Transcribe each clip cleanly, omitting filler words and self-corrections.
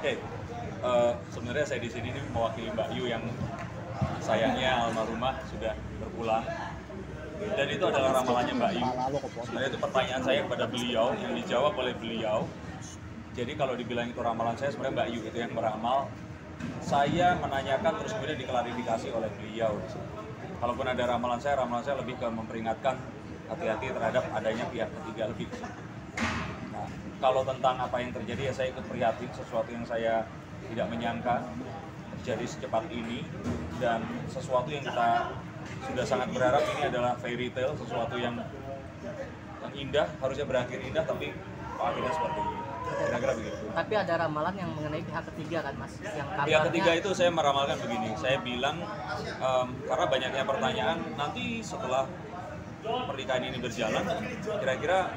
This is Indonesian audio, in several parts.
Oke, sebenarnya saya di sini mewakili Mbak Yu yang sayangnya almarhumah sudah berpulang. Dan itu adalah ramalannya Mbak Yu. Sebenarnya itu pertanyaan saya kepada beliau yang dijawab oleh beliau. Jadi kalau dibilang itu ramalan saya, sebenarnya Mbak Yu itu yang meramal. Saya menanyakan terus kemudian diklarifikasi oleh beliau. Kalaupun ada ramalan saya lebih ke memperingatkan hati-hati terhadap adanya pihak ketiga lebih. Nah, kalau tentang apa yang terjadi ya saya ikut prihatin, sesuatu yang saya tidak menyangka terjadi secepat ini, dan sesuatu yang kita sudah sangat berharap ini adalah fairy tale, sesuatu yang indah, harusnya berakhir indah tapi akhirnya seperti ini. Kira-kira begitu. Tapi ada ramalan yang mengenai pihak ketiga kan Mas? Yang Pihak ketiga itu saya meramalkan begini, saya bilang karena banyaknya pertanyaan, nanti setelah pernikahan ini berjalan, kira-kira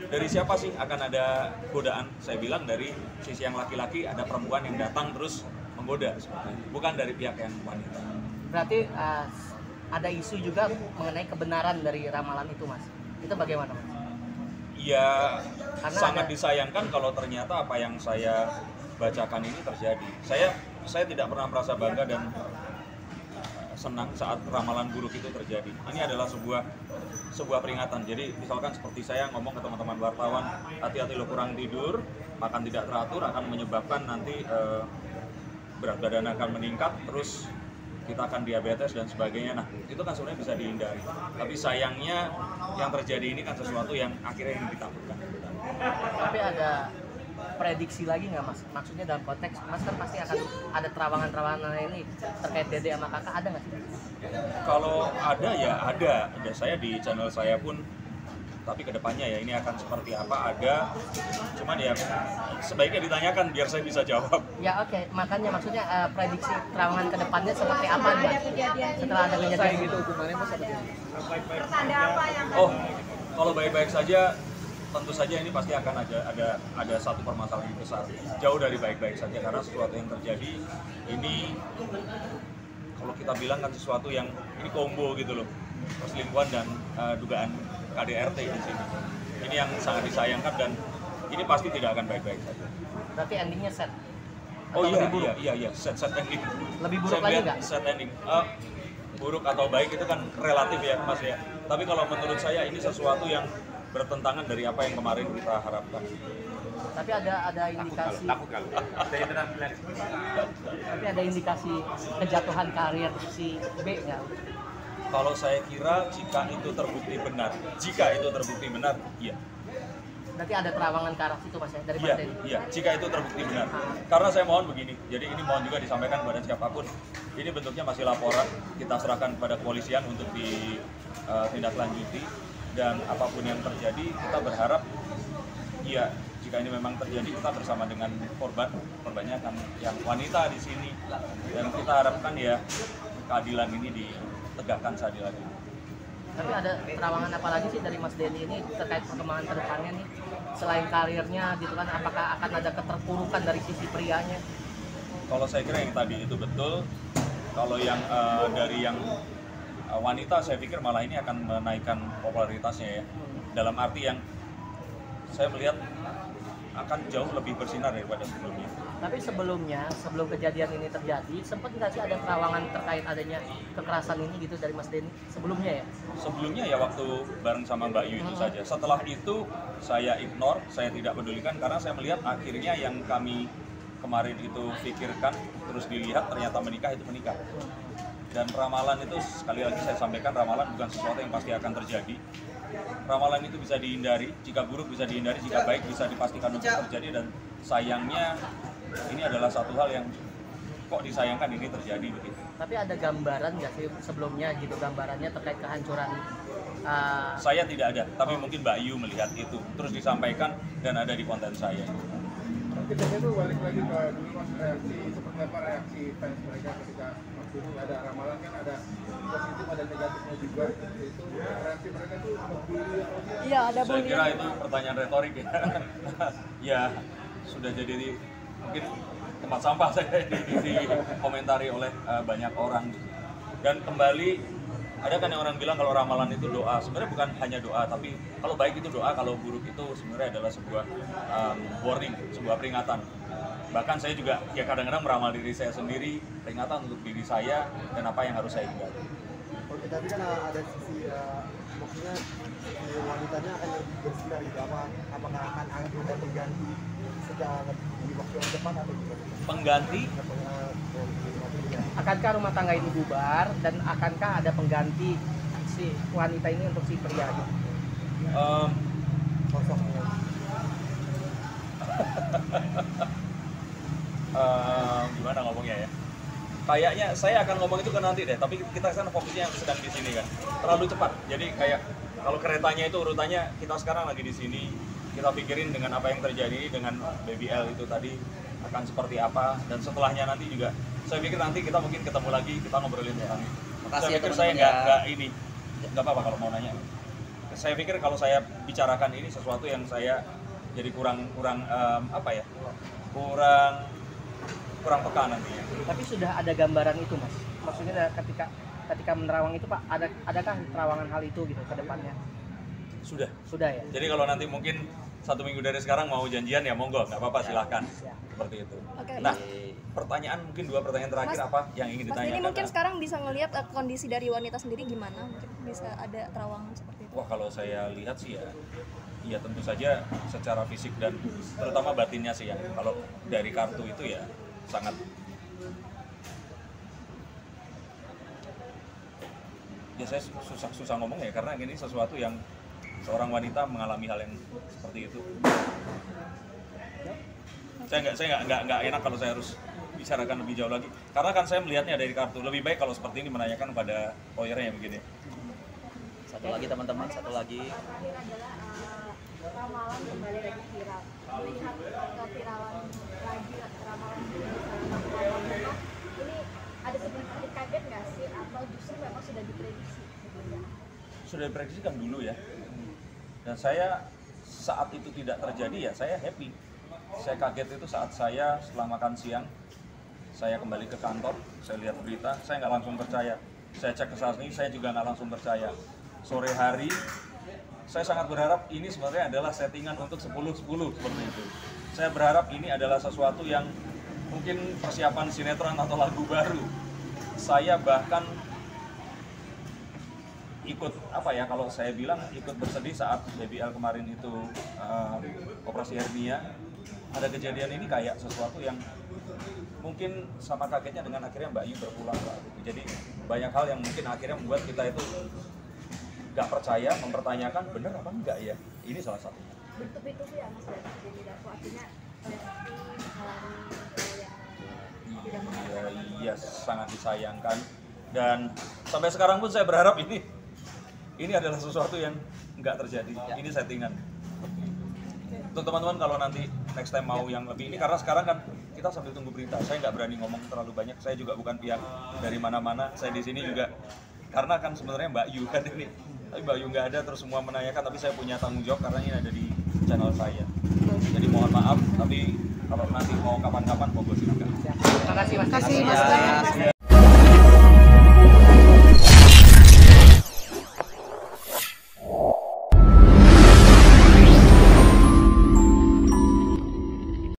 dari siapa sih akan ada godaan? Saya bilang dari sisi yang laki-laki ada perempuan yang datang terus menggoda, bukan dari pihak yang wanita. Berarti ada isu juga mengenai kebenaran dari ramalan itu Mas? Itu bagaimana Mas? Ya, Karena sangat disayangkan kalau ternyata apa yang saya bacakan ini terjadi. Saya tidak pernah merasa bangga dan senang saat ramalan buruk itu terjadi. Ini adalah sebuah peringatan. Jadi misalkan seperti saya ngomong ke teman-teman wartawan, hati-hati lo kurang tidur, makan tidak teratur akan menyebabkan nanti berat badan akan meningkat, terus kita akan diabetes dan sebagainya. Nah, itu kan sebenarnya bisa dihindari. Tapi sayangnya yang terjadi ini kan sesuatu yang akhirnya yang ditakutkan. Tapi ada prediksi lagi nggak Mas? Maksudnya dalam konteks Mas kan pasti akan ada terawangan-terawangan ini terkait Dede sama Kakak, ada nggak sih? Kalau ada ya ada. Ada saya di channel saya pun, tapi kedepannya ya ini akan seperti apa ada. Cuman ya sebaiknya ditanyakan biar saya bisa jawab. Ya oke, makanya maksudnya prediksi terawangan ke depannya seperti apa Mas? Setelah ada kejadian gitu hukumannya Mas apa gitu? Pertanda apa yang Oh, kalau baik-baik saja tentu saja ini pasti akan ada satu permasalahan yang besar, jauh dari baik-baik saja, karena sesuatu yang terjadi ini kalau kita bilang kan sesuatu yang ini combo gitu loh, perselingkuhan dan dugaan KDRT di sini. Ini yang sangat disayangkan dan ini pasti tidak akan baik-baik saja. Berarti endingnya set? Oh Atau lebih buruk? iya, set ending. Lebih buruk Saya lagi melihat nggak? set ending. Buruk atau baik itu kan relatif ya Mas ya. Tapi kalau menurut saya ini sesuatu yang bertentangan dari apa yang kemarin kita harapkan. Tapi ada indikasi tapi ada indikasi kejatuhan karir si B nggak? Kalau saya kira jika itu terbukti benar, iya. Berarti ada terawangan ke arah situ Mas ya dari Mas Denny? Iya, jika itu terbukti benar. Karena saya mohon begini, jadi ini mohon juga disampaikan kepada siapapun. Ini bentuknya masih laporan, kita serahkan kepada kepolisian untuk ditindaklanjuti. Dan apapun yang terjadi, kita berharap, iya, jika ini memang terjadi, kita bersama dengan korbannya kan yang wanita di sini. Dan kita harapkan ya keadilan ini ditegakkan seadil-adilnya. Tapi ada terawangan apa lagi sih dari Mas Denny ini terkait perkembangan ke depannya nih? Selain karirnya gitu kan, apakah akan ada keterpurukan dari sisi prianya? Kalau saya kira yang tadi itu betul. Kalau yang dari yang wanita, saya pikir malah ini akan menaikkan popularitasnya ya. Dalam arti yang saya melihat akan jauh lebih bersinar daripada sebelumnya. Tapi sebelum kejadian ini terjadi, sempat nggak sih ada terawangan terkait adanya kekerasan ini gitu dari Mas Denny? Sebelumnya ya? Sebelumnya ya waktu bareng sama Mbak Yu itu saja. Setelah itu saya ignore, saya tidak pedulikan karena saya melihat akhirnya yang kami kemarin itu pikirkan terus dilihat ternyata menikah itu menikah. Dan ramalan itu sekali lagi saya sampaikan, ramalan bukan sesuatu yang pasti akan terjadi. Ramalan itu bisa dihindari, jika buruk bisa dihindari, jika baik bisa dipastikan untuk terjadi. Dan sayangnya ini adalah satu hal yang kok disayangkan ini terjadi begitu. Tapi ada gambaran nggak sih sebelumnya gitu, gambarannya terkait kehancuran? Saya tidak ada, tapi mungkin Mbak Yu melihat itu terus disampaikan dan ada di konten saya. Tapi biasanya tuh balik lagi ke dulu Mas, reaksi seperti apa reaksi fans mereka ketika waktu itu ada ramalan kan ada positif ada negatifnya juga, itu reaksi mereka tuh membuli atau Iya, ada Saya kira itu pertanyaan retorik ya. Ya sudah jadi mungkin tempat sampah saya dikomentari oleh banyak orang. Dan kembali ada kan yang orang bilang kalau ramalan itu doa. Sebenarnya bukan hanya doa, tapi kalau baik itu doa, kalau buruk itu sebenarnya adalah sebuah warning, sebuah peringatan. Bahkan saya juga ya kadang-kadang meramal diri saya sendiri, peringatan untuk diri saya dan apa yang harus saya hindari. Oke, tapi kan ada sisi maksudnya si wanitanya akan lebih bersinar gitu, apakah akan ada pengganti secara di waktu yang depan atau gimana? Pengganti? Akankah rumah tangga ini bubar dan akankah ada pengganti si wanita ini untuk si pria gitu? Sosoknya. Gimana ngomongnya ya? Kayaknya saya akan ngomong itu ke nanti deh, tapi kita kan fokusnya yang sedang di sini kan. Terlalu cepat. Jadi kayak kalau keretanya itu urutannya kita sekarang lagi di sini, kita pikirin dengan apa yang terjadi dengan BBL itu tadi akan seperti apa, dan setelahnya nanti juga saya pikir nanti kita mungkin ketemu lagi, kita ngobrolin tentang itu. Saya pikir saya nggak apa-apa kalau mau nanya. Saya pikir kalau saya bicarakan ini sesuatu yang saya jadi kurang kurang peka nantinya. Tapi sudah ada gambaran itu, Mas. Maksudnya ketika menerawang itu, Pak, adakah terawangan hal itu gitu ke depannya? Sudah ya. Jadi kalau nanti mungkin 1 minggu dari sekarang mau janjian ya monggo, nggak apa-apa, silahkan. Seperti itu. Oke, Nah, Mas. pertanyaan mungkin 2 pertanyaan terakhir Mas, apa yang ingin Mas ditanyakan? Denny mungkin sekarang bisa ngelihat kondisi dari wanita sendiri gimana? Mungkin bisa ada terawangan seperti itu. Wah, kalau saya lihat sih ya tentu saja secara fisik dan terutama batinnya sih ya. Kalau dari kartu itu ya sangat ya saya susah ngomong ya, karena ini sesuatu yang seorang wanita mengalami hal yang seperti itu. Saya nggak enak kalau saya harus bicarakan lebih jauh lagi, karena kan saya melihatnya dari kartu. Lebih baik kalau seperti ini menanyakan pada lawyernya begini. Satu lagi teman-teman, satu lagi. Terakhir adalah ramalan kembali lagi viral. Melihat keviralan lagi ramalan ini ada sedikit kaget nggak sih, atau justru memang sudah diprediksi sebelumnya? Sudah diprediksikan dulu ya. Dan saya saat itu tidak terjadi ya saya happy. Saya kaget itu saat saya setelah makan siang, saya kembali ke kantor, saya lihat berita, saya nggak langsung percaya. Saya cek ke sini, saya juga nggak langsung percaya. Sore hari, saya sangat berharap ini sebenarnya adalah settingan untuk 10-10 seperti itu. Saya berharap ini adalah sesuatu yang mungkin persiapan sinetron atau lagu baru. Saya bahkan ikut kalau saya bilang ikut bersedih saat BBL kemarin itu operasi hernia. Ada kejadian ini kayak sesuatu yang mungkin sama kagetnya dengan akhirnya Mbak Yu berpulang lah gitu. Jadi banyak hal yang mungkin akhirnya membuat kita itu nggak percaya, mempertanyakan benar apa enggak ya. Ini salah satunya. Bertubi-tubi ya Mas, jadi daku artinya Iya, sangat disayangkan. Dan sampai sekarang pun saya berharap ini adalah sesuatu yang nggak terjadi. Ini settingan. Untuk teman-teman kalau nanti next time mau yang lebih ini, karena sekarang kan kita sambil tunggu berita. Saya nggak berani ngomong terlalu banyak. Saya juga bukan pihak dari mana-mana. Saya di sini juga karena kan sebenarnya Mbak Yu kan ini. Tapi Mbak Yu nggak ada, terus semua menanyakan. Tapi saya punya tanggung jawab karena ini ada di channel saya. Jadi mohon maaf. Tapi kalau nanti mau kapan-kapan monggo silakan. Terima kasih Mas. Terima kasih Mas.